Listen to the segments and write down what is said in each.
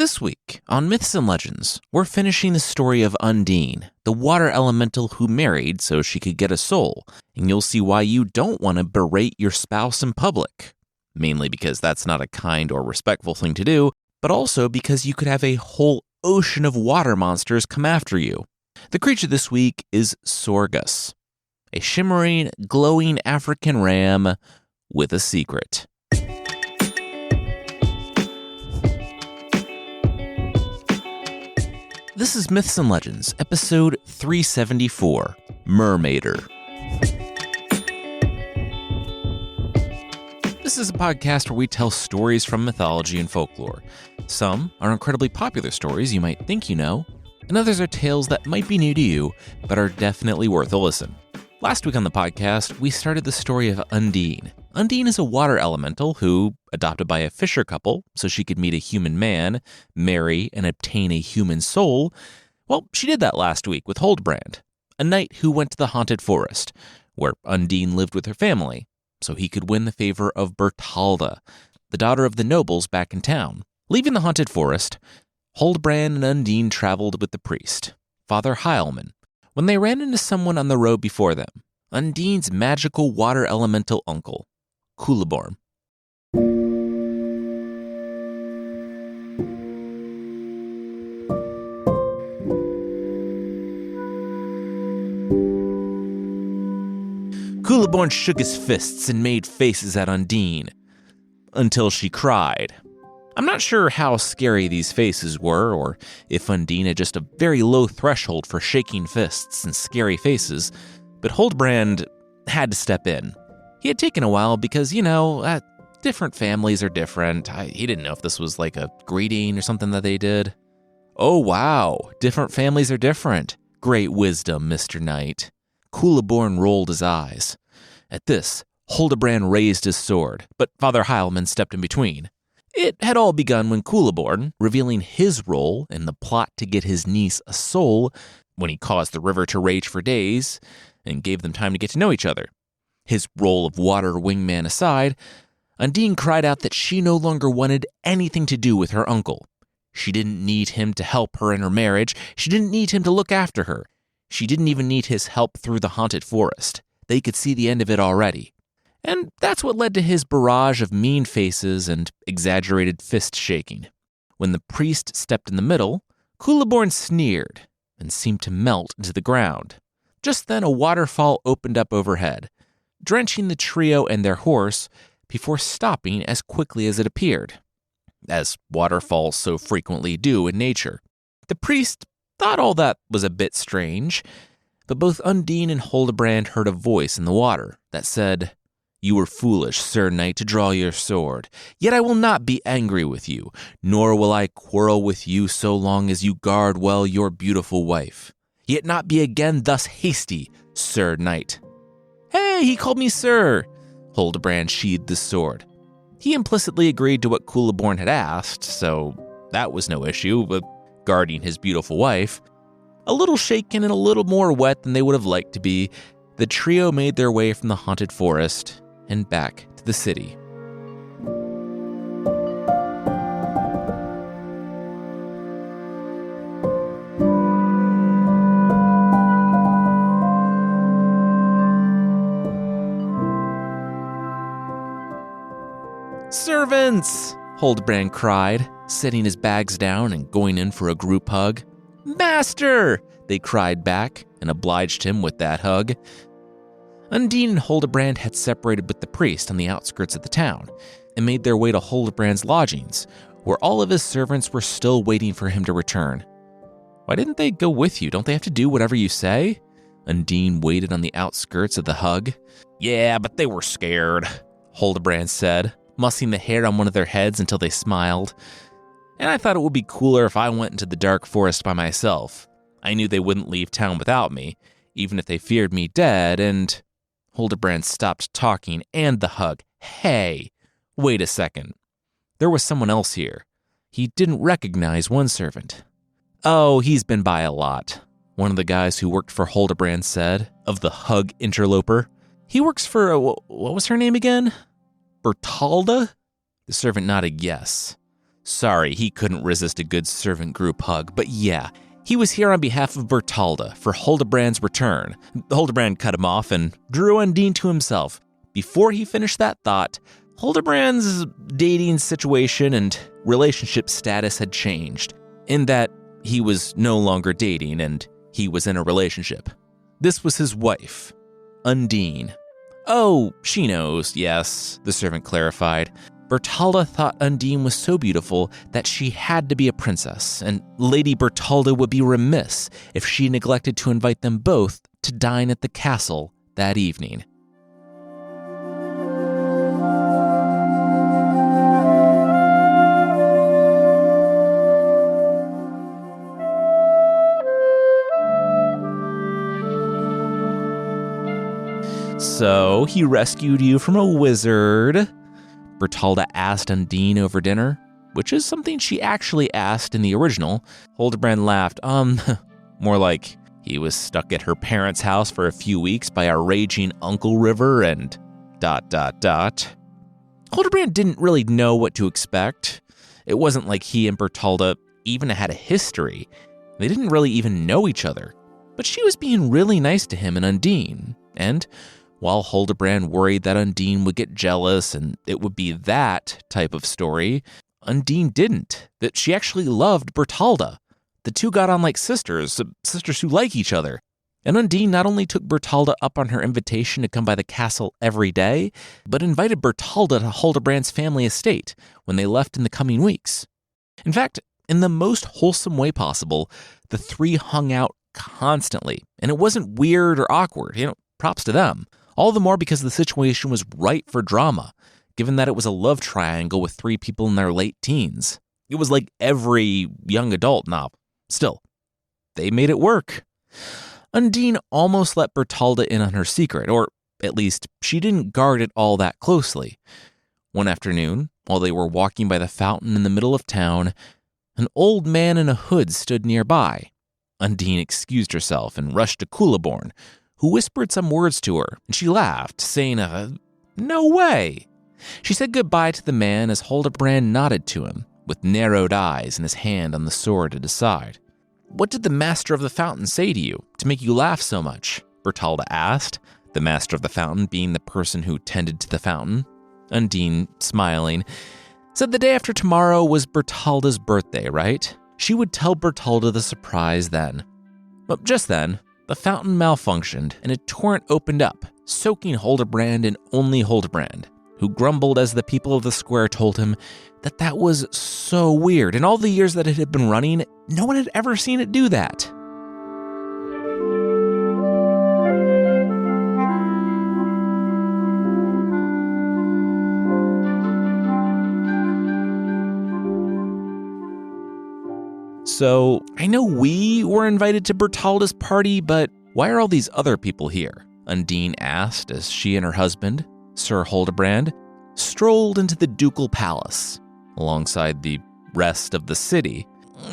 This week, on Myths and Legends, we're finishing the story of Undine, the water elemental who married so she could get a soul, and you'll see why you don't want to berate your spouse in public. Mainly because that's not a kind or respectful thing to do, but also because you could have a whole ocean of water monsters come after you. The creature this week is Sore-Gus, a shimmering, glowing African ram with a secret. This is Myths and Legends, episode 374, Mermaider. This is a podcast where we tell stories from mythology and folklore. Some are incredibly popular stories you might think you know, and others are tales that might be new to you, but are definitely worth a listen. Last week on the podcast, we started the story of Undine. Undine is a water elemental who, adopted by a fisher couple so she could meet a human man, marry, and obtain a human soul, well, she did that last week with Huldbrand, a knight who went to the haunted forest, where Undine lived with her family, so he could win the favor of Bertalda, the daughter of the nobles back in town. Leaving the haunted forest, Huldbrand and Undine traveled with the priest, Father Heilman, when they ran into someone on the road before them, Undine's magical water elemental uncle, Huldbrand. Huldbrand shook his fists and made faces at Undine, until she cried. I'm not sure how scary these faces were, or if Undine had just a very low threshold for shaking fists and scary faces, but Huldbrand had to step in. He had taken a while because, different families are different. He didn't know if this was like a greeting or something that they did. Oh wow, different families are different. Great wisdom, Mr. Knight. Huldbrand rolled his eyes. At this, Huldbrand raised his sword, but Father Heilman stepped in between. It had all begun when Huldbrand, revealing his role in the plot to get his niece a soul, when he caused the river to rage for days and gave them time to get to know each other. His role of water wingman aside, Undine cried out that she no longer wanted anything to do with her uncle. She didn't need him to help her in her marriage. She didn't need him to look after her. She didn't even need his help through the haunted forest. They could see the end of it already. And that's what led to his barrage of mean faces and exaggerated fist shaking. When the priest stepped in the middle, Huldbrand sneered and seemed to melt into the ground. Just then a waterfall opened up overhead, drenching the trio and their horse before stopping as quickly as it appeared, as waterfalls so frequently do in nature. The priest thought all that was a bit strange, but both Undine and Huldbrand heard a voice in the water that said, "You were foolish, Sir Knight, to draw your sword. Yet I will not be angry with you, nor will I quarrel with you so long as you guard well your beautiful wife. Yet not be again thus hasty, Sir Knight." Hey, he called me Sir! Huldbrand sheathed the sword. He implicitly agreed to what Huldbrand had asked, so that was no issue with guarding his beautiful wife. A little shaken and a little more wet than they would have liked to be, the trio made their way from the haunted forest and back to the city. "Servants!" Huldbrand cried, setting his bags down and going in for a group hug. "Master!" they cried back and obliged him with that hug. Undine and Huldbrand had separated with the priest on the outskirts of the town and made their way to Huldbrand's lodgings, where all of his servants were still waiting for him to return. "Why didn't they go with you? Don't they have to do whatever you say?" Undine waited on the outskirts of the hug. "Yeah, but they were scared," Huldbrand said, mussing the hair on one of their heads until they smiled. "And I thought it would be cooler if I went into the dark forest by myself. I knew they wouldn't leave town without me, even if they feared me dead, and..." Huldbrand stopped talking and the hug. Hey, wait a second. There was someone else here. He didn't recognize one servant. "Oh, he's been by a lot," one of the guys who worked for Huldbrand said, of the hug interloper. "He works for, what was her name again? Bertalda?" The servant nodded yes. Sorry, he couldn't resist a good servant group hug, but yeah, he was here on behalf of Bertalda for Huldbrand's return. Huldbrand cut him off and drew Undine to himself. Before he finished that thought, Huldbrand's dating situation and relationship status had changed, in that he was no longer dating and he was in a relationship. This was his wife, Undine. Oh, she knows, yes, the servant clarified. Bertalda thought Undine was so beautiful that she had to be a princess, and Lady Bertalda would be remiss if she neglected to invite them both to dine at the castle that evening. So, he rescued you from a wizard? Bertalda asked Undine over dinner, which is something she actually asked in the original. Huldbrand laughed. More like he was stuck at her parents' house for a few weeks by a raging uncle river and ... Huldbrand didn't really know what to expect. It wasn't like he and Bertalda even had a history. They didn't really even know each other. But she was being really nice to him and Undine, and while Huldbrand worried that Undine would get jealous and it would be that type of story, Undine didn't. That she actually loved Bertalda. The two got on like sisters who like each other. And Undine not only took Bertalda up on her invitation to come by the castle every day, but invited Bertalda to Huldbrand's family estate when they left in the coming weeks. In fact, in the most wholesome way possible, the three hung out constantly, and it wasn't weird or awkward. Props to them. All the more because the situation was ripe for drama, given that it was a love triangle with three people in their late teens. It was like every young adult novel. Still, they made it work. Undine almost let Bertalda in on her secret, or at least she didn't guard it all that closely. One afternoon, while they were walking by the fountain in the middle of town, an old man in a hood stood nearby. Undine excused herself and rushed to Culeborn, who whispered some words to her, and she laughed, saying, "No way." She said goodbye to the man as Huldbrand nodded to him, with narrowed eyes and his hand on the sword at his side. "What did the master of the fountain say to you to make you laugh so much?" Bertalda asked, the master of the fountain being the person who tended to the fountain. Undine, smiling, said the day after tomorrow was Bertalda's birthday, right? She would tell Bertalda the surprise then. But just then, the fountain malfunctioned, and a torrent opened up, soaking Huldbrand and only Huldbrand, who grumbled as the people of the square told him that was so weird. In all the years that it had been running, no one had ever seen it do that. So, I know we were invited to Bertalda's party, but why are all these other people here? Undine asked as she and her husband, Sir Huldbrand, strolled into the ducal palace, alongside the rest of the city.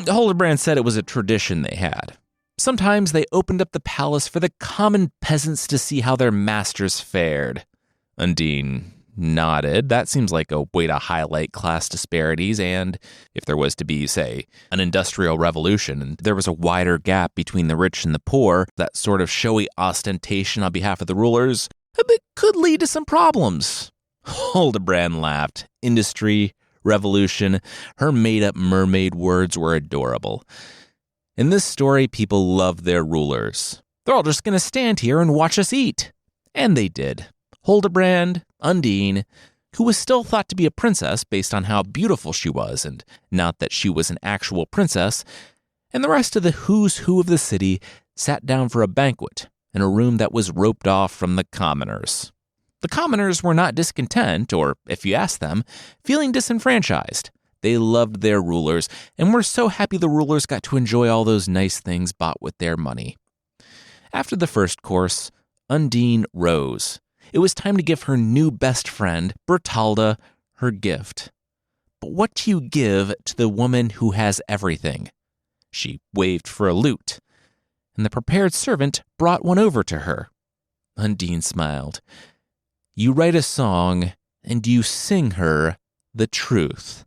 Huldbrand said it was a tradition they had. Sometimes they opened up the palace for the common peasants to see how their masters fared. Undine nodded. That seems like a way to highlight class disparities, and if there was to be, say, an industrial revolution, and there was a wider gap between the rich and the poor, that sort of showy ostentation on behalf of the rulers, it could lead to some problems. Huldbrand laughed. Industry, revolution, her made-up mermaid words were adorable. In this story, people love their rulers. They're all just going to stand here and watch us eat. And they did. Huldbrand, Undine, who was still thought to be a princess based on how beautiful she was, and not that she was an actual princess, and the rest of the who's who of the city sat down for a banquet in a room that was roped off from the commoners. The commoners were not discontent, or, if you asked them, feeling disenfranchised. They loved their rulers, and were so happy the rulers got to enjoy all those nice things bought with their money. After the first course, Undine rose. It was time to give her new best friend, Bertalda, her gift. But what do you give to the woman who has everything? She waved for a lute, and the prepared servant brought one over to her. Undine smiled. You write a song, and you sing her the truth.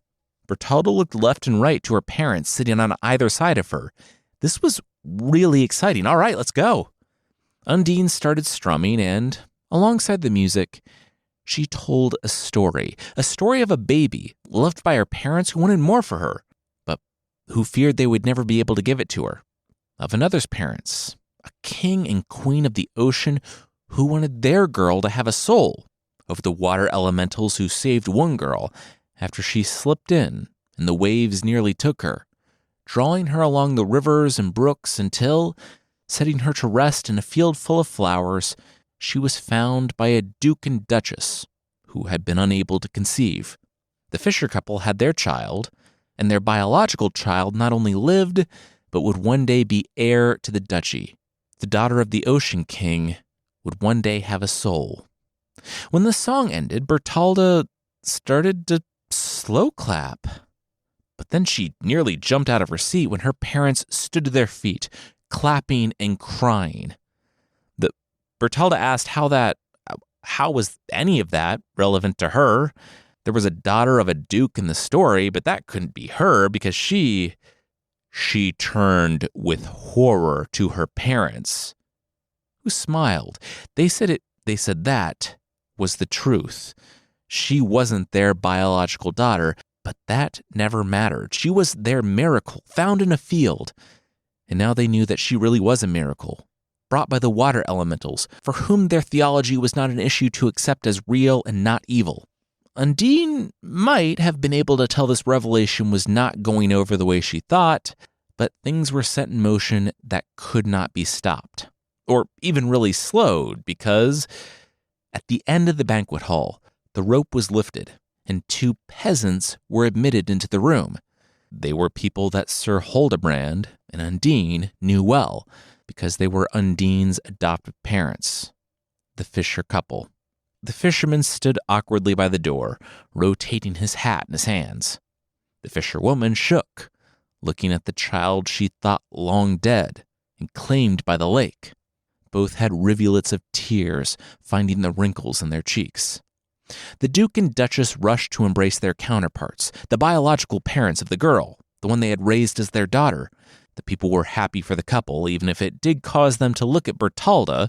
Bertalda looked left and right to her parents sitting on either side of her. This was really exciting. All right, let's go. Undine started strumming, and alongside the music, she told a story of a baby loved by her parents who wanted more for her, but who feared they would never be able to give it to her. Of another's parents, a king and queen of the ocean who wanted their girl to have a soul. Of the water elementals who saved one girl after she slipped in and the waves nearly took her, drawing her along the rivers and brooks until, setting her to rest in a field full of flowers, she was found by a duke and duchess who had been unable to conceive. The fisher couple had their child, and their biological child not only lived, but would one day be heir to the duchy. The daughter of the Ocean King would one day have a soul. When the song ended, Bertalda started to slow clap. But then she nearly jumped out of her seat when her parents stood to their feet, clapping and crying. Bertalda asked how was any of that relevant to her? There was a daughter of a duke in the story, but that couldn't be her because she turned with horror to her parents, who smiled. They said that was the truth. She wasn't their biological daughter, but that never mattered. She was their miracle, found in a field. And now they knew that she really was a miracle, brought by the water elementals, for whom their theology was not an issue to accept as real and not evil. Undine might have been able to tell this revelation was not going over the way she thought, but things were set in motion that could not be stopped, or even really slowed, because at the end of the banquet hall, the rope was lifted, and two peasants were admitted into the room. They were people that Sir Huldbrand and Undine knew well, because they were Undine's adoptive parents, the fisher couple. The fisherman stood awkwardly by the door, rotating his hat in his hands. The fisherwoman shook, looking at the child she thought long dead and claimed by the lake. Both had rivulets of tears finding the wrinkles in their cheeks. The Duke and Duchess rushed to embrace their counterparts, the biological parents of the girl, the one they had raised as their daughter. The people were happy for the couple, even if it did cause them to look at Bertalda,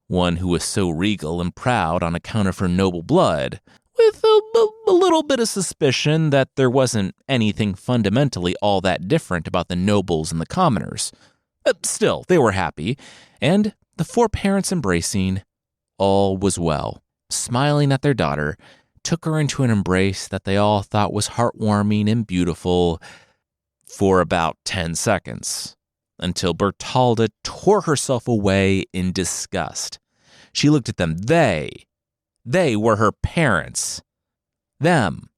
one who was so regal and proud on account of her noble blood, with a little bit of suspicion that there wasn't anything fundamentally all that different about the nobles and the commoners. But still, they were happy, and the four parents embracing, all was well. Smiling at their daughter, took her into an embrace that they all thought was heartwarming and beautiful for about 10 seconds, until Bertalda tore herself away in disgust. She looked at them. They were her parents. Them.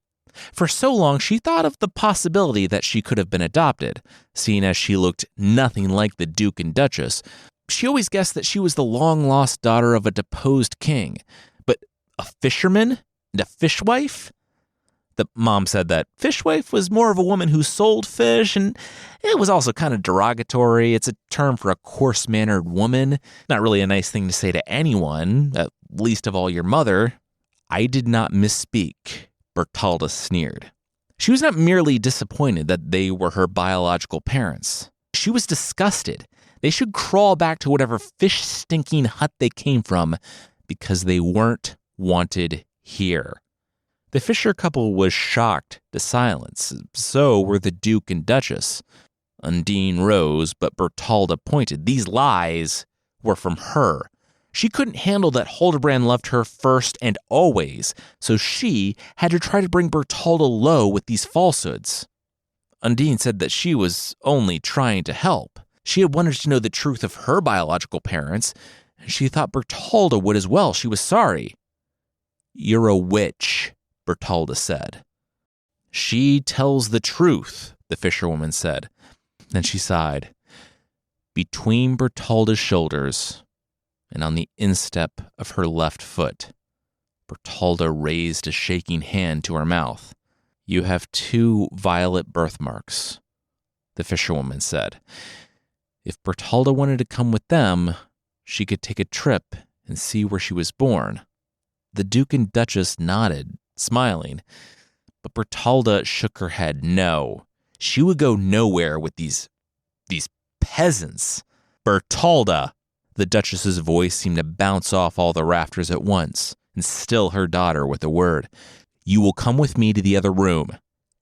For so long, she thought of the possibility that she could have been adopted, seeing as she looked nothing like the Duke and Duchess. She always guessed that she was the long-lost daughter of a deposed king. But a fisherman and a fishwife? The mom said that fishwife was more of a woman who sold fish, and it was also kind of derogatory. It's a term for a coarse-mannered woman. Not really a nice thing to say to anyone, at least of all your mother. I did not misspeak, Bertalda sneered. She was not merely disappointed that they were her biological parents. She was disgusted. They should crawl back to whatever fish-stinking hut they came from, because they weren't wanted here. The fisher couple was shocked to silence. So were the Duke and Duchess. Undine rose, but Bertalda pointed. These lies were from her. She couldn't handle that Huldbrand loved her first and always, so she had to try to bring Bertalda low with these falsehoods. Undine said that she was only trying to help. She had wanted to know the truth of her biological parents, and she thought Bertalda would as well. She was sorry. "You're a witch," Bertalda said. "She tells the truth," the fisherwoman said. Then she sighed. Between Bertalda's shoulders and on the instep of her left foot, Bertalda raised a shaking hand to her mouth. "You have 2 violet birthmarks," the fisherwoman said. If Bertalda wanted to come with them, she could take a trip and see where she was born. The Duke and Duchess nodded, smiling. But Bertalda shook her head no. She would go nowhere with these peasants. Bertalda! The Duchess's voice seemed to bounce off all the rafters at once and still her daughter with a word. You will come with me to the other room.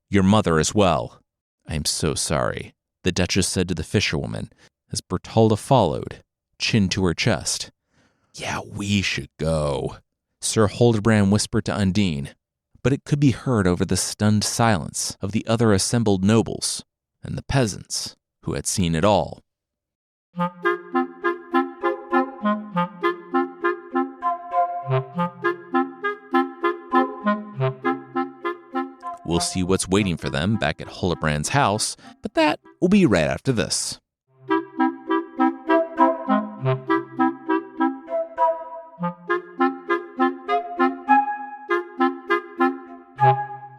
Your mother as well. I am so sorry, the Duchess said to the fisherwoman as Bertalda followed, chin to her chest. Yeah, we should go, Sir Huldbrand whispered to Undine, but it could be heard over the stunned silence of the other assembled nobles and the peasants who had seen it all. We'll see what's waiting for them back at Huldbrand's house, but that will be right after this.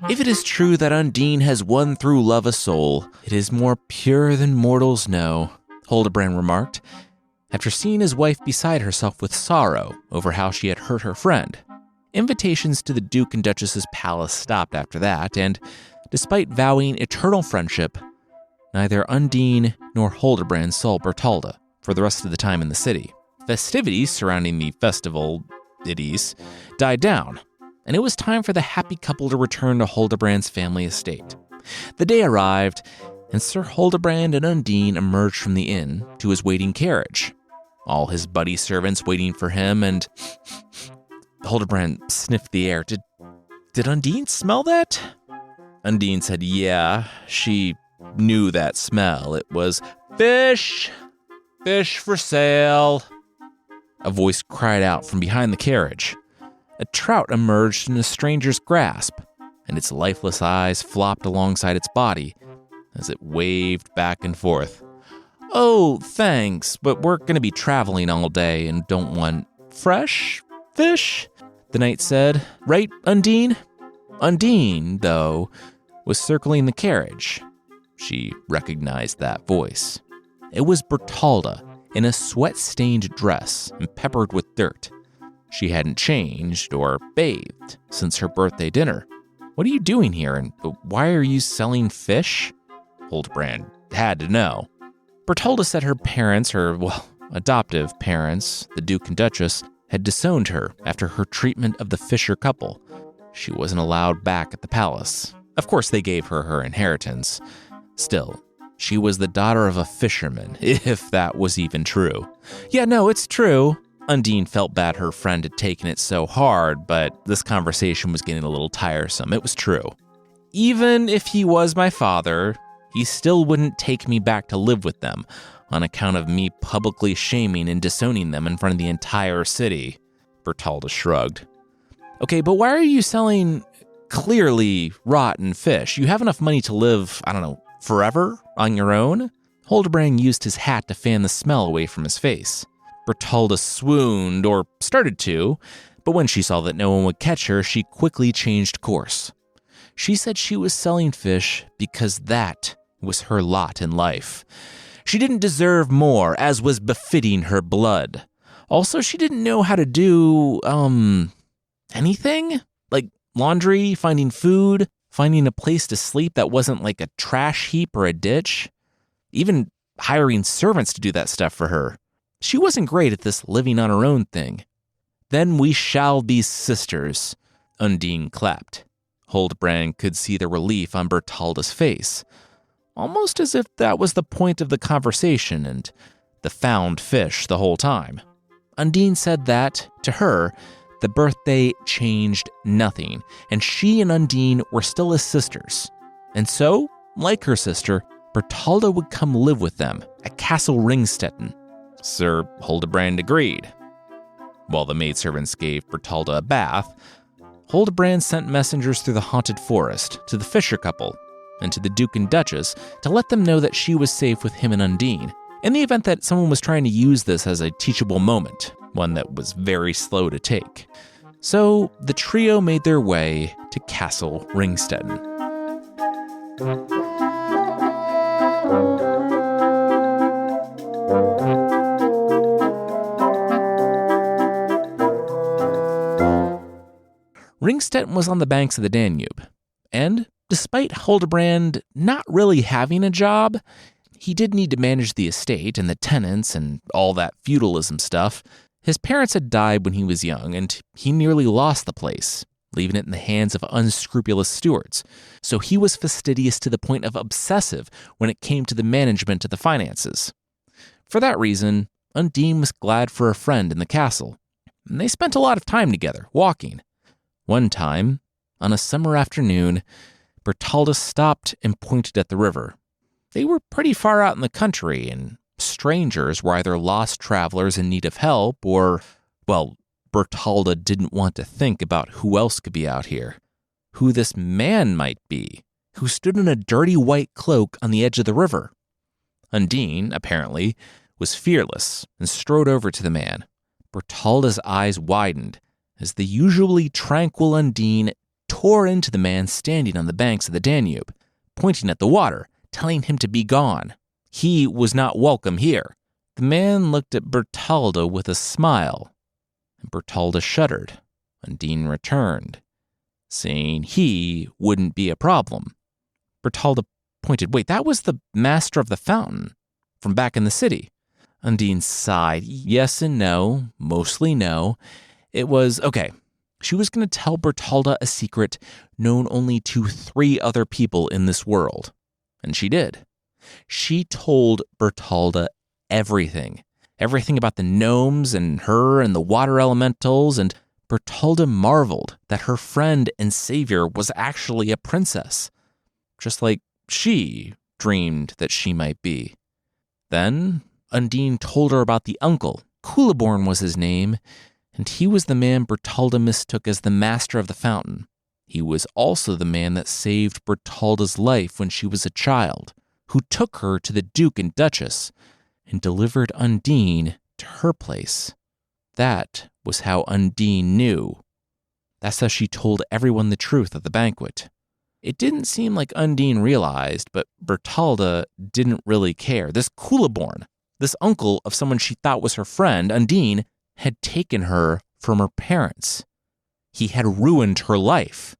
If it is true that Undine has won through love a soul, it is more pure than mortals know, Huldbrand remarked, after seeing his wife beside herself with sorrow over how she had hurt her friend. Invitations to the Duke and Duchess's palace stopped after that, and despite vowing eternal friendship, neither Undine nor Huldbrand saw Bertalda for the rest of the time in the city. Festivities surrounding the festival-ities died down, and it was time for the happy couple to return to Huldbrand's family estate. The day arrived, and Sir Huldbrand and Undine emerged from the inn to his waiting carriage, all his buddy servants waiting for him, and Huldbrand sniffed the air. Did Undine smell that? Undine said, yeah, she knew that smell. It was fish! Fish for sale! A voice cried out from behind the carriage. A trout emerged in a stranger's grasp, and its lifeless eyes flopped alongside its body as it waved back and forth. Oh, thanks, but we're going to be traveling all day and don't want fresh fish, the knight said. Right, Undine? Undine, though, was circling the carriage. She recognized that voice. It was Bertalda in a sweat-stained dress and peppered with dirt. She hadn't changed or bathed since her birthday dinner. What are you doing here, and why are you selling fish? Huldbrand had to know. Bertalda said her parents, adoptive parents, the Duke and Duchess, had disowned her after her treatment of the Fisher couple. She wasn't allowed back at the palace. Of course, they gave her her inheritance. Still, she was the daughter of a fisherman, if that was even true. Yeah, no, it's true. Undine felt bad her friend had taken it so hard, but this conversation was getting a little tiresome. It was true. Even if he was my father, he still wouldn't take me back to live with them on account of me publicly shaming and disowning them in front of the entire city. Bertalda shrugged. Okay, but why are you selling clearly rotten fish? You have enough money to live, forever on your own? Huldbrand used his hat to fan the smell away from his face. Bertalda swooned, or started to, but when she saw that no one would catch her, she quickly changed course. She said she was selling fish because that was her lot in life. She didn't deserve more, as was befitting her blood. Also, she didn't know how to do, anything? Like laundry, finding food, finding a place to sleep that wasn't like a trash heap or a ditch. Even hiring servants to do that stuff for her. She wasn't great at this living on her own thing. Then we shall be sisters, Undine clapped. Huldbrand could see the relief on Bertalda's face, almost as if that was the point of the conversation and the found fish the whole time. Undine said that, to her, the birthday changed nothing, and she and Undine were still as sisters. And so, like her sister, Bertalda would come live with them at Castle Ringstetten. Sir Huldbrand agreed. While the maidservants gave Bertalda a bath, Huldbrand sent messengers through the haunted forest to the Fisher couple and to the Duke and Duchess to let them know that she was safe with him and Undine, in the event that someone was trying to use this as a teachable moment, one that was very slow to take. So the trio made their way to Castle Ringstetten. Ringstetten was on the banks of the Danube, And despite Huldbrand not really having a job, he did need to manage the estate and the tenants and all that feudalism stuff. His parents had died when he was young, and he nearly lost the place, leaving it in the hands of unscrupulous stewards. So he was fastidious to the point of obsessive when it came to the management of the finances. For that reason, Undine was glad for a friend in the castle, and they spent a lot of time together, walking. One time, on a summer afternoon, Bertalda stopped and pointed at the river. They were pretty far out in the country, and strangers were either lost travelers in need of help or, well, Bertalda didn't want to think about who else could be out here. Who this man might be, who stood in a dirty white cloak on the edge of the river. Undine, apparently, was fearless and strode over to the man. Bertalda's eyes widened as the usually tranquil Undine tore into the man standing on the banks of the Danube, pointing at the water, telling him to be gone. He was not welcome here. The man looked at Bertalda with a smile, and Bertalda shuddered. Undine returned, saying he wouldn't be a problem. Bertalda pointed, wait, that was the master of the fountain from back in the city. Undine sighed. Yes and no, mostly no. It was, okay, she was going to tell Bertalda a secret known only to 3 other people in this world. And she did. She told Bertalda everything. Everything about the gnomes and her and the water elementals, and Bertalda marveled that her friend and savior was actually a princess, just like she dreamed that she might be. Then Undine told her about the uncle. Culeborn was his name, and he was the man Bertalda mistook as the master of the fountain. He was also the man that saved Bertalda's life when she was a child, who took her to the Duke and Duchess and delivered Undine to her place. That was how Undine knew. That's how she told everyone the truth at the banquet. It didn't seem like Undine realized, but Bertalda didn't really care. This Culeborn, this uncle of someone she thought was her friend, Undine, had taken her from her parents. He had ruined her life.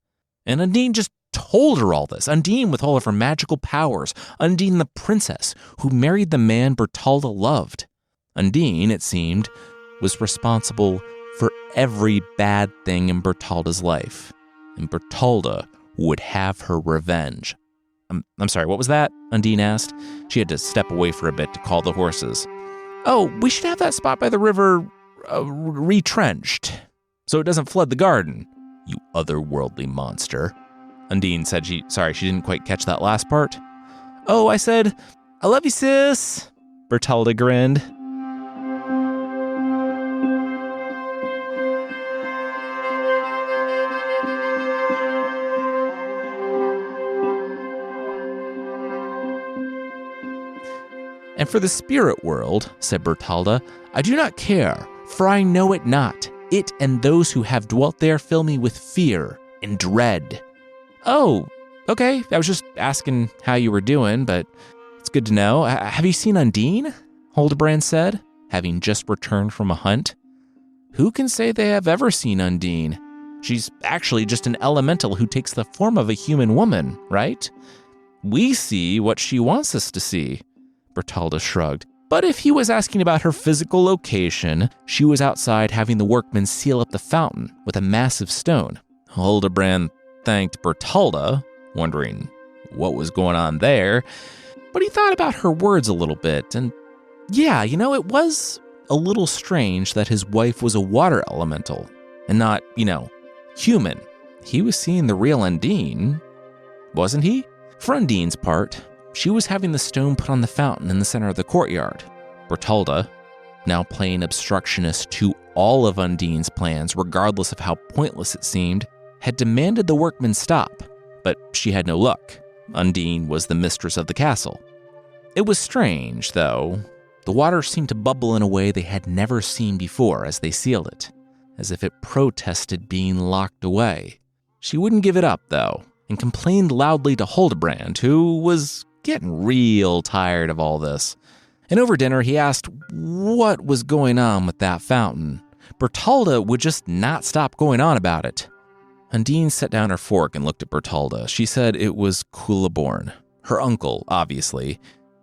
And Undine just told her all this. Undine with all of her magical powers. Undine the princess who married the man Bertalda loved. Undine, it seemed, was responsible for every bad thing in Bertalda's life. And Bertalda would have her revenge. I'm sorry, what was that? Undine asked. She had to step away for a bit to call the horses. Oh, we should have that spot by the river retrenched, so it doesn't flood the garden. You otherworldly monster. Undine said she didn't quite catch that last part. Oh, I said, I love you, sis. Bertalda grinned. And for the spirit world, said Bertalda, I do not care, for I know it not. It and those who have dwelt there fill me with fear and dread. Oh, okay. I was just asking how you were doing, but it's good to know. Have you seen Undine? Huldbrand said, having just returned from a hunt. Who can say they have ever seen Undine? She's actually just an elemental who takes the form of a human woman, right? We see what she wants us to see. Bertalda shrugged. But if he was asking about her physical location, she was outside having the workmen seal up the fountain with a massive stone. Huldbrand thanked Bertalda, wondering what was going on there, but he thought about her words a little bit, and yeah, it was a little strange that his wife was a water elemental and not, human. He was seeing the real Undine, wasn't he? For Undine's part, she was having the stone put on the fountain in the center of the courtyard. Bertalda, now playing obstructionist to all of Undine's plans, regardless of how pointless it seemed, had demanded the workmen stop, but she had no luck. Undine was the mistress of the castle. It was strange, though. The water seemed to bubble in a way they had never seen before as they sealed it, as if it protested being locked away. She wouldn't give it up, though, and complained loudly to Huldbrand, who was getting real tired of all this. And over dinner, he asked what was going on with that fountain. Bertalda would just not stop going on about it. Undine set down her fork and looked at Bertalda. She said it was Culeborn, her uncle, obviously.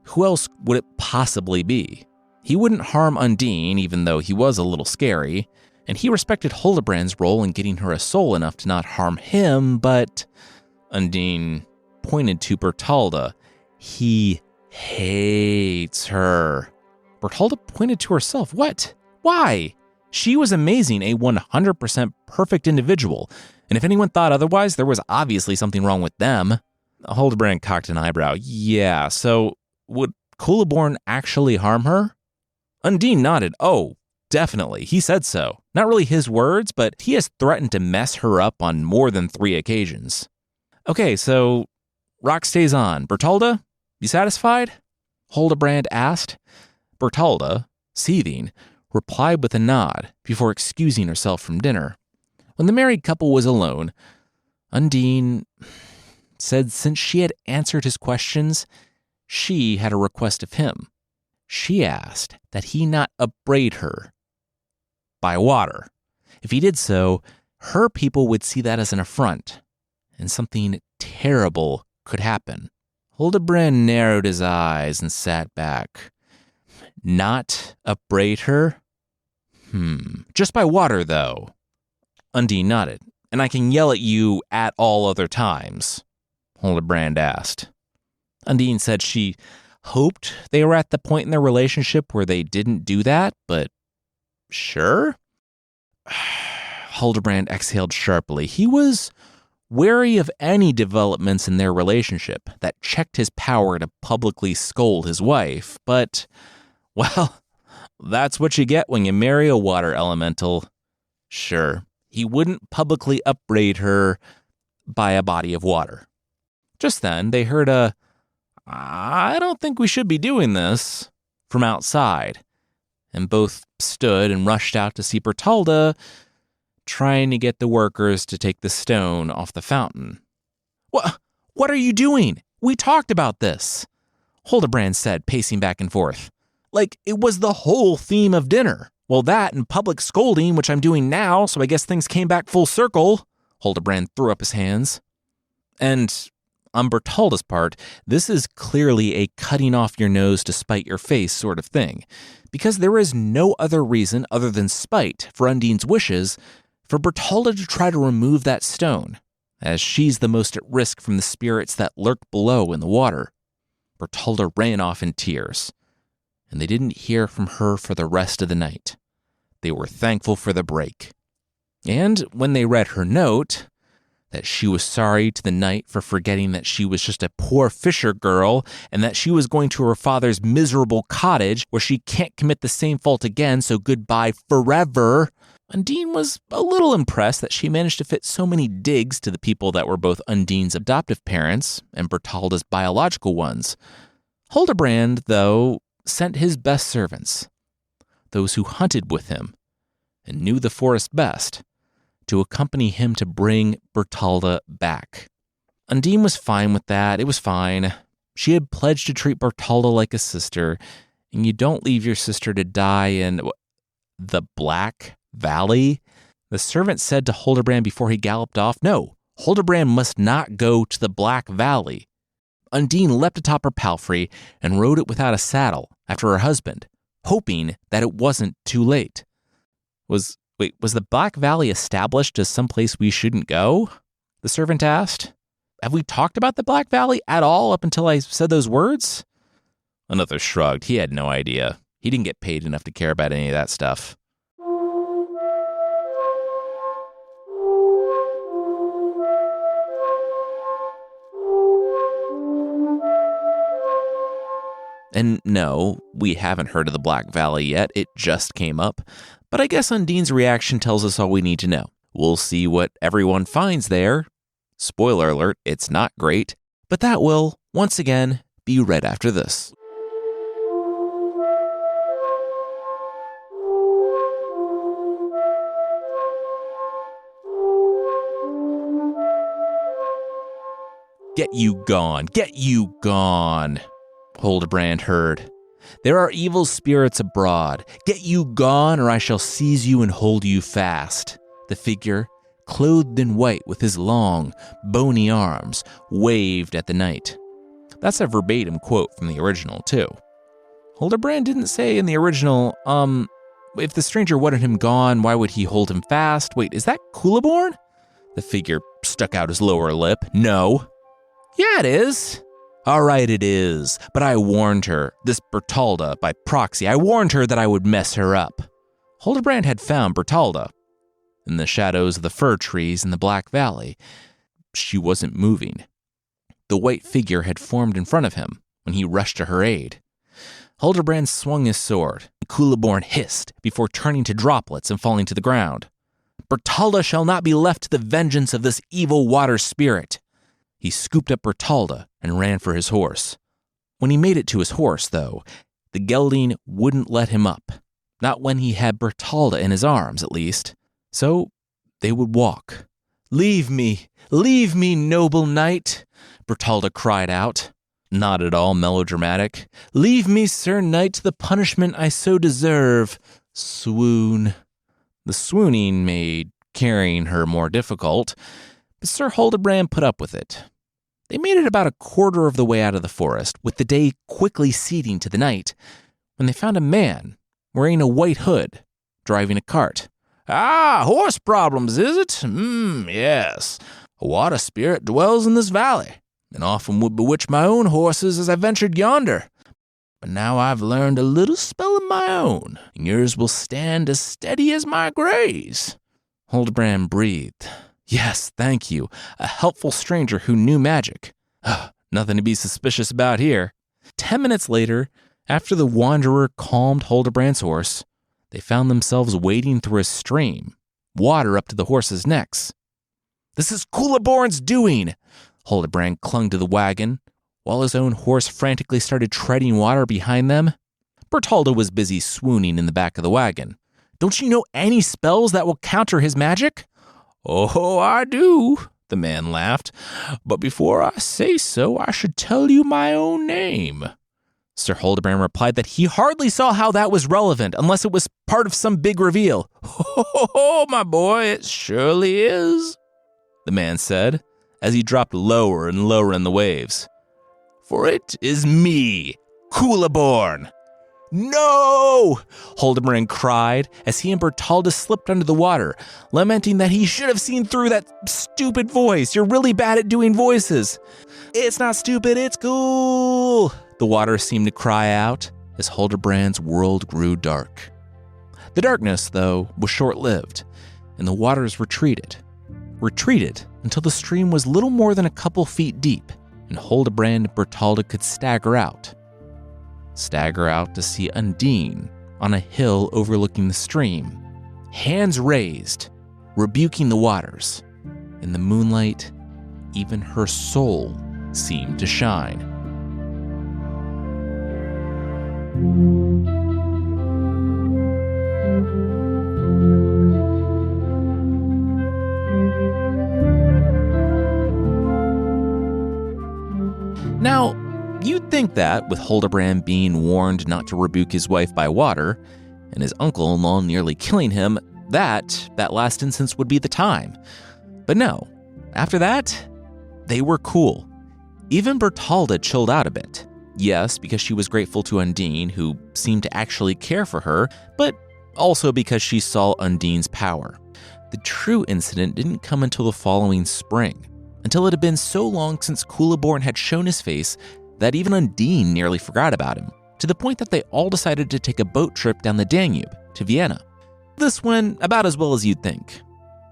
Who else would it possibly be? He wouldn't harm Undine, even though he was a little scary, and he respected Huldbrand's role in getting her a soul enough to not harm him, but Undine pointed to Bertalda. He hates her. Bertalda pointed to herself. What? Why? She was amazing, a 100% perfect individual, and if anyone thought otherwise, there was obviously something wrong with them. Huldbrand cocked an eyebrow. Yeah, so would Culeborn actually harm her? Undine nodded. Oh, definitely. He said so. Not really his words, but he has threatened to mess her up on more than 3 occasions. Okay, so rock stays on. Bertalda, you satisfied? Huldbrand asked. Bertalda, seething, replied with a nod before excusing herself from dinner. When the married couple was alone, Undine said since she had answered his questions, she had a request of him. She asked that he not upbraid her by water. If he did so, her people would see that as an affront, and something terrible could happen. Huldbrand narrowed his eyes and sat back. Not upbraid her? Just by water, though. Undine nodded. And I can yell at you at all other times, Huldbrand asked. Undine said she hoped they were at the point in their relationship where they didn't do that, but sure? Huldbrand exhaled sharply. He was wary of any developments in their relationship that checked his power to publicly scold his wife, but, well, that's what you get when you marry a water elemental. Sure, he wouldn't publicly upbraid her by a body of water. Just then, they heard a, "I don't think we should be doing this," from outside, and both stood and rushed out to see Bertalda trying to get the workers to take the stone off the fountain. What are you doing? We talked about this, Huldbrand said, pacing back and forth. Like it was the whole theme of dinner. Well, that and public scolding, which I'm doing now, so I guess things came back full circle. Huldbrand threw up his hands. And on Bertalda's part, this is clearly a cutting off your nose to spite your face sort of thing, because there is no other reason other than spite for Undine's wishes for Bertalda to try to remove that stone, as she's the most at risk from the spirits that lurk below in the water. Bertalda ran off in tears, and they didn't hear from her for the rest of the night. They were thankful for the break. And when they read her note, that she was sorry to the knight for forgetting that she was just a poor fisher girl and that she was going to her father's miserable cottage where she can't commit the same fault again, so goodbye forever, Undine was a little impressed that she managed to fit so many digs to the people that were both Undine's adoptive parents and Bertalda's biological ones. Huldbrand, though, sent his best servants, those who hunted with him and knew the forest best, to accompany him to bring Bertalda back. Undine was fine with that. It was fine. She had pledged to treat Bertalda like a sister, and you don't leave your sister to die in the Black Valley. The servant said to Huldbrand before he galloped off, no, Huldbrand must not go to the Black Valley. Undine leapt atop her palfrey and rode it without a saddle after her husband, hoping that it wasn't too late. Was the Black Valley established as someplace we shouldn't go? The servant asked. Have we talked about the Black Valley at all up until I said those words? Another shrugged. He had no idea. He didn't get paid enough to care about any of that stuff. And no, we haven't heard of the Black Valley yet. It just came up. But I guess Undine's reaction tells us all we need to know. We'll see what everyone finds there. Spoiler alert, it's not great. But that will, once again, be right after this. Get you gone, get you gone, Huldbrand heard. There are evil spirits abroad. Get you gone, or I shall seize you and hold you fast. The figure, clothed in white with his long, bony arms, waved at the knight. That's a verbatim quote from the original, too. Huldbrand didn't say in the original, if the stranger wanted him gone, why would he hold him fast? Wait, is that Culeborn? The figure stuck out his lower lip. No. Yeah, it is. All right, it is. But I warned her, this Bertalda, by proxy. I warned her that I would mess her up. Huldbrand had found Bertalda in the shadows of the fir trees in the Black Valley. She wasn't moving. The white figure had formed in front of him when he rushed to her aid. Huldbrand swung his sword. Culeborn hissed before turning to droplets and falling to the ground. Bertalda shall not be left to the vengeance of this evil water spirit. He scooped up Bertalda and ran for his horse. When he made it to his horse, though, the gelding wouldn't let him up. Not when he had Bertalda in his arms, at least. So they would walk. Leave me, noble knight, Bertalda cried out. Not at all melodramatic. Leave me, Sir Knight, to the punishment I so deserve. Swoon. The swooning made carrying her more difficult, but Sir Huldbrand put up with it. They made it about a quarter of the way out of the forest, with the day quickly ceding to the night, when they found a man wearing a white hood, driving a cart. Ah, horse problems, is it? Yes. A water spirit dwells in this valley, and often would bewitch my own horses as I ventured yonder. But now I've learned a little spell of my own, and yours will stand as steady as my grays. Huldbrand breathed. Yes, thank you. A helpful stranger who knew magic. Nothing to be suspicious about here. 10 minutes later, after the wanderer calmed Huldbrand's horse, they found themselves wading through a stream, water up to the horses' necks. This is Culeborn's doing! Huldbrand clung to the wagon, while his own horse frantically started treading water behind them. Bertalda was busy swooning in the back of the wagon. Don't you know any spells that will counter his magic? Oh, I do, the man laughed. But before I say so, I should tell you my own name. Sir Huldbrand replied that he hardly saw how that was relevant unless it was part of some big reveal. Oh, my boy, it surely is, the man said, as he dropped lower and lower in the waves. For it is me, Culeborn. No! Huldbrand cried as he and Bertalda slipped under the water, lamenting that he should have seen through that stupid voice. You're really bad at doing voices. It's not stupid, it's cool, the water seemed to cry out as Huldbrand's world grew dark. The darkness, though, was short-lived, and the waters retreated until the stream was little more than a couple feet deep, and Huldbrand and Bertalda could stagger out to see Undine on a hill overlooking the stream, hands raised, rebuking the waters. In the moonlight, even her soul seemed to shine. Now, you'd think that, with Huldbrand being warned not to rebuke his wife by water, and his uncle-in-law nearly killing him, that last instance would be the time. But no, after that, they were cool. Even Bertalda chilled out a bit. Yes, because she was grateful to Undine, who seemed to actually care for her, but also because she saw Undine's power. The true incident didn't come until the following spring, until it had been so long since Culeborn had shown his face that even Undine nearly forgot about him, to the point that they all decided to take a boat trip down the Danube to Vienna. This went about as well as you'd think.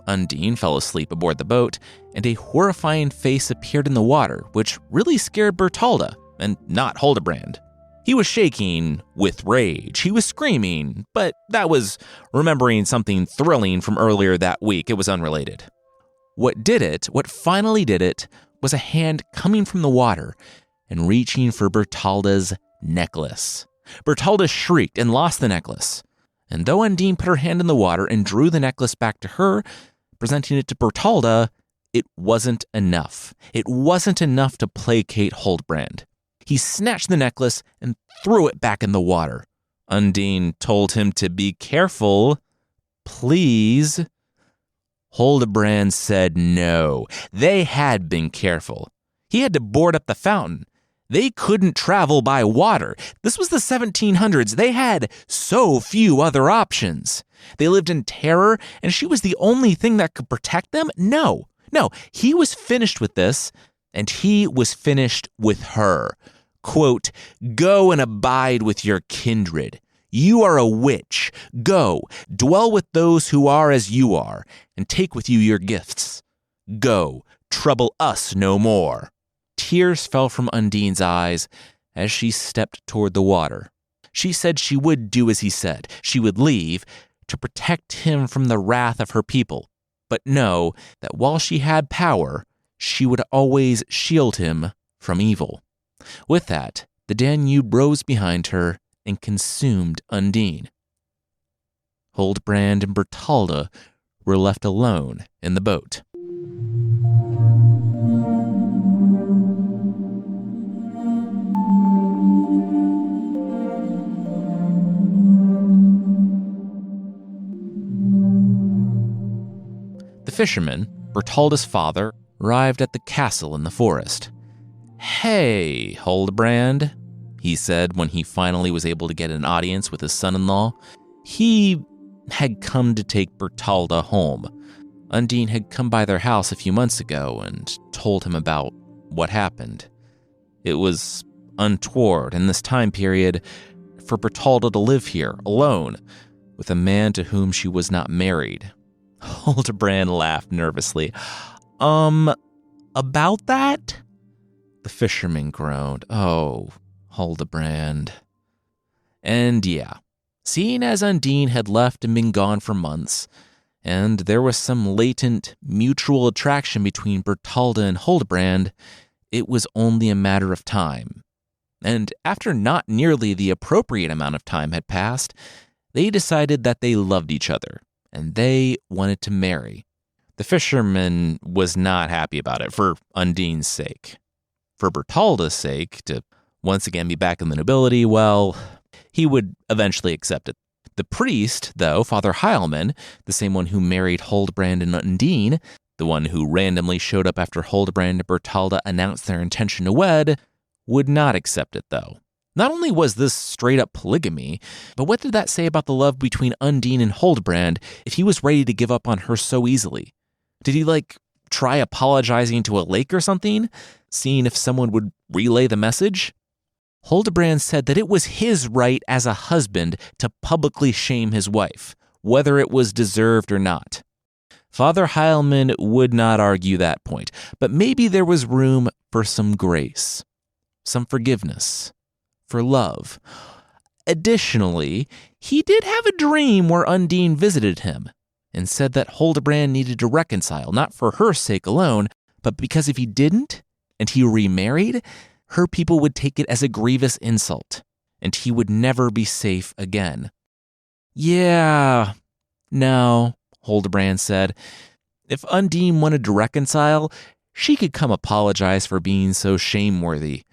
Undine fell asleep aboard the boat, and a horrifying face appeared in the water, which really scared Bertalda, and not Huldbrand. He was shaking with rage. He was screaming, but that was remembering something thrilling from earlier that week. It was unrelated. What finally did it, was a hand coming from the water and reaching for Bertalda's necklace. Bertalda shrieked and lost the necklace. And though Undine put her hand in the water and drew the necklace back to her, presenting it to Bertalda, it wasn't enough. It wasn't enough to placate Huldbrand. He snatched the necklace and threw it back in the water. Undine told him to be careful. Please. Huldbrand said no. They had been careful. He had to board up the fountain. They couldn't travel by water. This was the 1700s. They had so few other options. They lived in terror, and she was the only thing that could protect them? No, he was finished with this, and he was finished with her. Quote, "Go and abide with your kindred. You are a witch. Go, dwell with those who are as you are, and take with you your gifts. Go, trouble us no more." Tears fell from Undine's eyes as she stepped toward the water. She said she would do as he said. She would leave to protect him from the wrath of her people, but know that while she had power, she would always shield him from evil. With that, the Danube rose behind her and consumed Undine. Huldbrand and Bertalda were left alone in the boat. The fisherman, Bertalda's father, arrived at the castle in the forest. "Hey, Huldbrand," he said when he finally was able to get an audience with his son-in-law. He had come to take Bertalda home. Undine had come by their house a few months ago and told him about what happened. It was untoward in this time period for Bertalda to live here alone with a man to whom she was not married. Huldbrand laughed nervously. About that?" The fisherman groaned. "Oh, Huldbrand." And yeah, seeing as Undine had left and been gone for months, and there was some latent mutual attraction between Bertalda and Huldbrand, it was only a matter of time. And after not nearly the appropriate amount of time had passed, they decided that they loved each other, and they wanted to marry. The fisherman was not happy about it for Undine's sake. For Bertalda's sake, to once again be back in the nobility, well, he would eventually accept it. The priest, though, Father Heilmann, the same one who married Huldbrand and Undine, the one who randomly showed up after Huldbrand and Bertalda announced their intention to wed, would not accept it, though. Not only was this straight-up polygamy, but what did that say about the love between Undine and Huldbrand if he was ready to give up on her so easily? Did he, try apologizing to a lake or something, seeing if someone would relay the message? Huldbrand said that it was his right as a husband to publicly shame his wife, whether it was deserved or not. Father Heilmann would not argue that point, but maybe there was room for some grace, some forgiveness, for love. Additionally, he did have a dream where Undine visited him and said that Huldbrand needed to reconcile, not for her sake alone, but because if he didn't, and he remarried, her people would take it as a grievous insult, and he would never be safe again. "Yeah, no," Huldbrand said. If Undine wanted to reconcile, she could come apologize for being so shameworthy.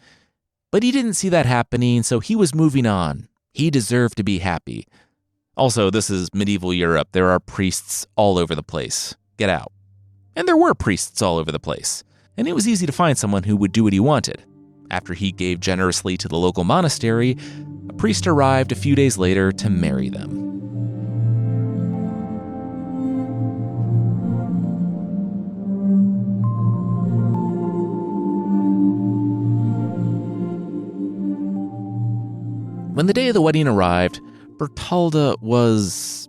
But he didn't see that happening, so he was moving on. He deserved to be happy. Also, this is medieval Europe. There are priests all over the place. Get out. And there were priests all over the place. And it was easy to find someone who would do what he wanted. After he gave generously to the local monastery, a priest arrived a few days later to marry them. When the day of the wedding arrived, Bertalda was...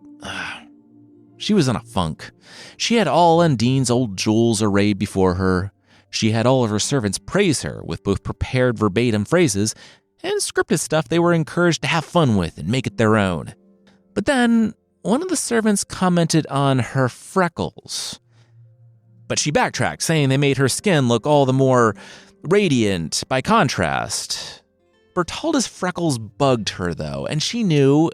she was in a funk. She had all Undine's old jewels arrayed before her. She had all of her servants praise her with both prepared verbatim phrases and scripted stuff they were encouraged to have fun with and make it their own. But then, one of the servants commented on her freckles. But she backtracked, saying they made her skin look all the more radiant by contrast. Bertalda's freckles bugged her, though, and she knew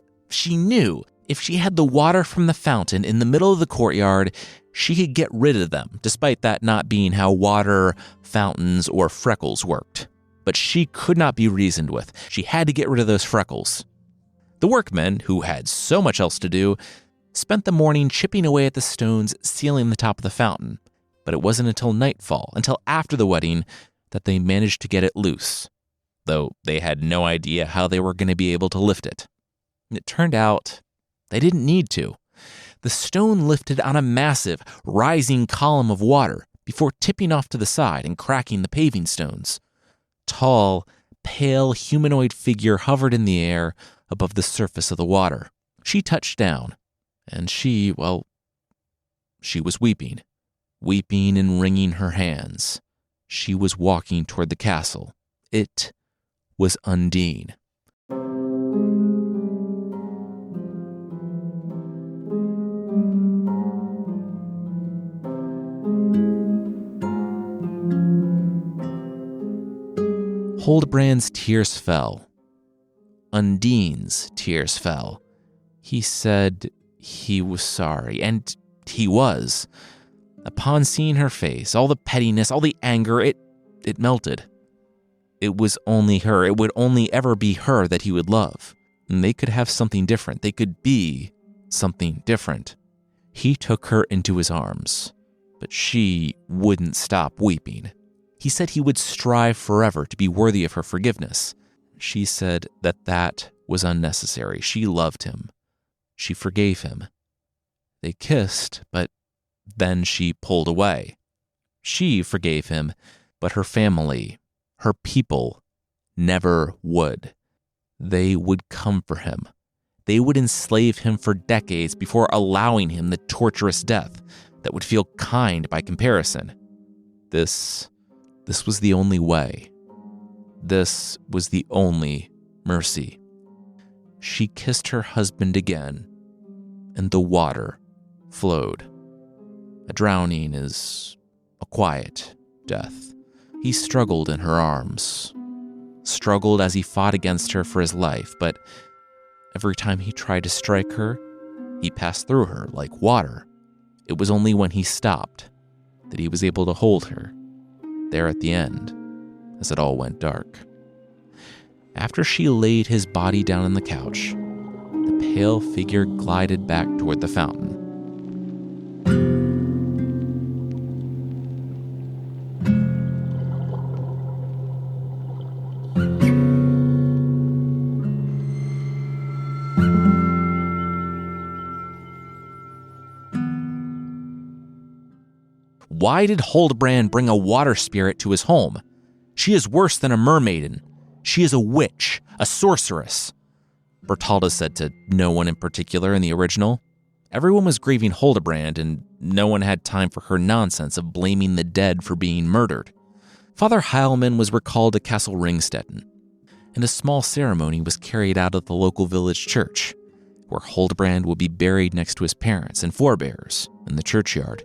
if she had the water from the fountain in the middle of the courtyard, she could get rid of them, despite that not being how water, fountains, or freckles worked. But she could not be reasoned with. She had to get rid of those freckles. The workmen, who had so much else to do, spent the morning chipping away at the stones sealing the top of the fountain, but it wasn't until nightfall, until after the wedding, that they managed to get it loose, though they had no idea how they were going to be able to lift it. And it turned out they didn't need to. The stone lifted on a massive, rising column of water before tipping off to the side and cracking the paving stones. Tall, pale humanoid figure hovered in the air above the surface of the water. She touched down, and she was weeping and wringing her hands. She was walking toward the castle. It was Undine. Huldbrand's tears fell. Undine's tears fell. He said he was sorry, and he was. Upon seeing her face, all the pettiness, all the anger, it melted. It was only her. It would only ever be her that he would love. And they could have something different. They could be something different. He took her into his arms, but she wouldn't stop weeping. He said he would strive forever to be worthy of her forgiveness. She said that was unnecessary. She loved him. She forgave him. They kissed, but then she pulled away. She forgave him, but her family, her people, never would. They would come for him. They would enslave him for decades before allowing him the torturous death that would feel kind by comparison. This was the only way. This was the only mercy. She kissed her husband again, and the water flowed. A drowning is a quiet death. He struggled in her arms, struggled as he fought against her for his life, but every time he tried to strike her, he passed through her like water. It was only when he stopped that he was able to hold her, there at the end, as it all went dark. After she laid his body down on the couch, the pale figure glided back toward the fountain. Why did Huldbrand bring a water spirit to his home? She is worse than a mermaiden. She is a witch, a sorceress. Bertalda said to no one in particular in the original. Everyone was grieving Huldbrand, and no one had time for her nonsense of blaming the dead for being murdered. Father Heilmann was recalled to Castle Ringstetten, and a small ceremony was carried out at the local village church, where Huldbrand would be buried next to his parents and forebears in the churchyard.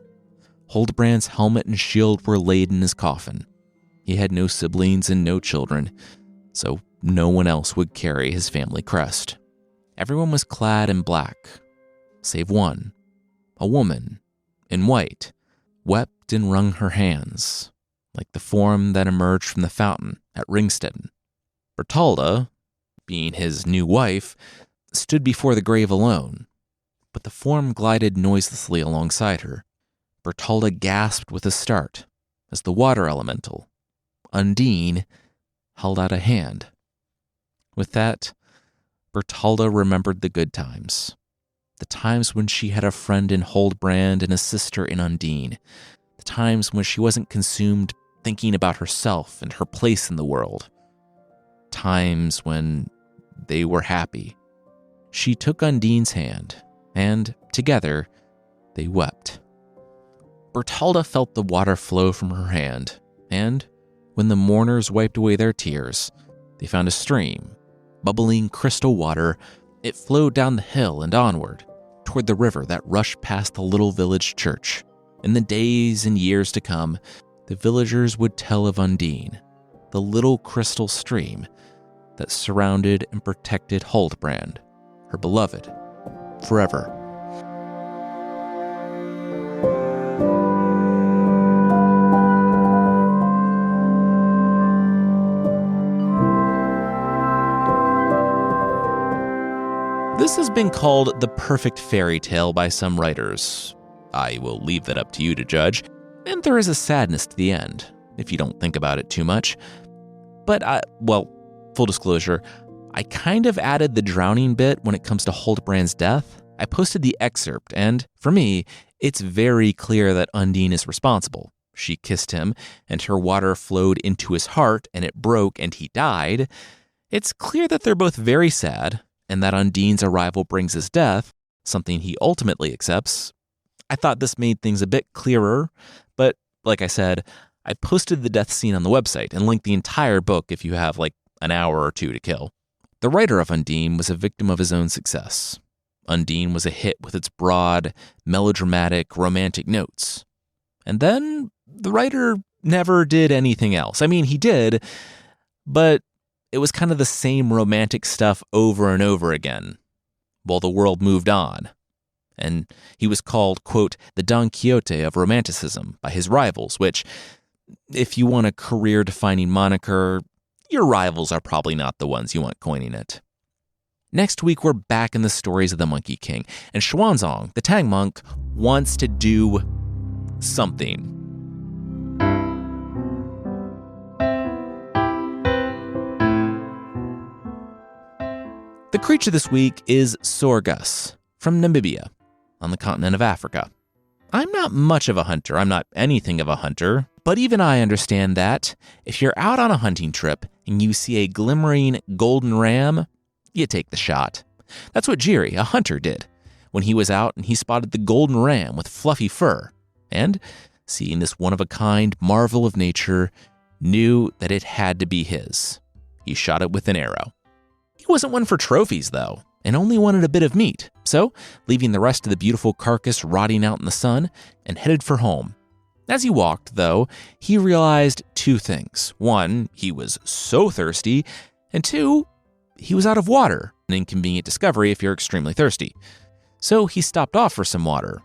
Huldbrand's helmet and shield were laid in his coffin. He had no siblings and no children, so no one else would carry his family crest. Everyone was clad in black, save one, a woman, in white, wept and wrung her hands, like the form that emerged from the fountain at Ringstetten. Bertalda, being his new wife, stood before the grave alone, but the form glided noiselessly alongside her. Bertalda gasped with a start as the water elemental, Undine, held out a hand. With that, Bertalda remembered the good times. The times when she had a friend in Huldbrand and a sister in Undine. The times when she wasn't consumed thinking about herself and her place in the world. Times when they were happy. She took Undine's hand, and together, they wept. Bertalda felt the water flow from her hand, and when the mourners wiped away their tears, they found a stream, bubbling crystal water. It flowed down the hill and onward, toward the river that rushed past the little village church. In the days and years to come, the villagers would tell of Undine, the little crystal stream that surrounded and protected Huldbrand, her beloved, forever. This has been called the perfect fairy tale by some writers. I will leave that up to you to judge. And there is a sadness to the end, if you don't think about it too much. But, full disclosure, I kind of added the drowning bit when it comes to Huldbrand's death. I posted the excerpt, and for me, it's very clear that Undine is responsible. She kissed him, and her water flowed into his heart, and it broke, and he died. It's clear that they're both very sad, and that Undine's arrival brings his death, something he ultimately accepts. I thought this made things a bit clearer, but like I said, I posted the death scene on the website and linked the entire book if you have an hour or two to kill. The writer of Undine was a victim of his own success. Undine was a hit with its broad, melodramatic, romantic notes. And then the writer never did anything else. I mean, he did, but it was kind of the same romantic stuff over and over again, while the world moved on. And he was called, quote, the Don Quixote of Romanticism by his rivals, which, if you want a career-defining moniker, your rivals are probably not the ones you want coining it. Next week, we're back in the stories of the Monkey King, and Xuanzang, the Tang monk, wants to do something. The creature this week is Sore-Gus from Namibia on the continent of Africa. I'm not much of a hunter. I'm not anything of a hunter, but even I understand that if you're out on a hunting trip and you see a glimmering golden ram, you take the shot. That's what Jiri, a hunter, did when he was out and he spotted the golden ram with fluffy fur, and, seeing this one-of-a-kind marvel of nature, knew that it had to be his. He shot it with an arrow. He wasn't one for trophies, though, and only wanted a bit of meat, so leaving the rest of the beautiful carcass rotting out in the sun and headed for home. As he walked, though, he realized two things. One, he was so thirsty, and two, he was out of water, an inconvenient discovery if you're extremely thirsty. So he stopped off for some water.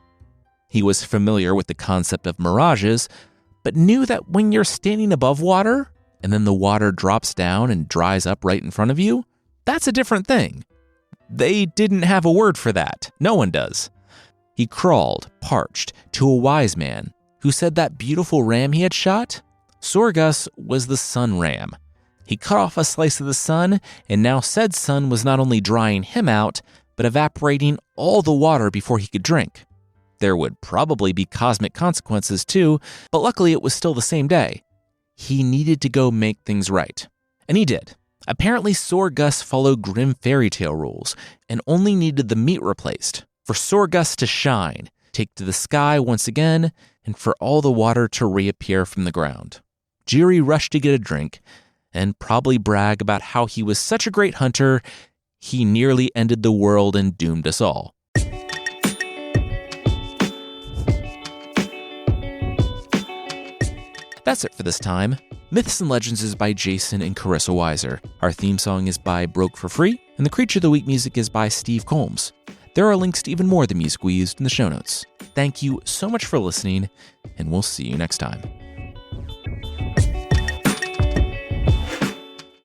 He was familiar with the concept of mirages, but knew that when you're standing above water, and then the water drops down and dries up right in front of you, that's a different thing. They didn't have a word for that. No one does. He crawled, parched, to a wise man who said that beautiful ram he had shot, Sore-Gus, was the sun ram. He cut off a slice of the sun, and now said sun was not only drying him out, but evaporating all the water before he could drink. There would probably be cosmic consequences too, but luckily it was still the same day. He needed to go make things right. And he did. Apparently Sore-Gus followed grim fairy tale rules and only needed the meat replaced for Sore-Gus to shine, take to the sky once again, and for all the water to reappear from the ground. Jiri rushed to get a drink and probably brag about how he was such a great hunter, he nearly ended the world and doomed us all. That's it for this time. Myths and Legends is by Jason and Carissa Weiser. Our theme song is by Broke for Free, and the Creature of the Week music is by Steve Combs. There are links to even more of the music we used in the show notes. Thank you so much for listening, and we'll see you next time.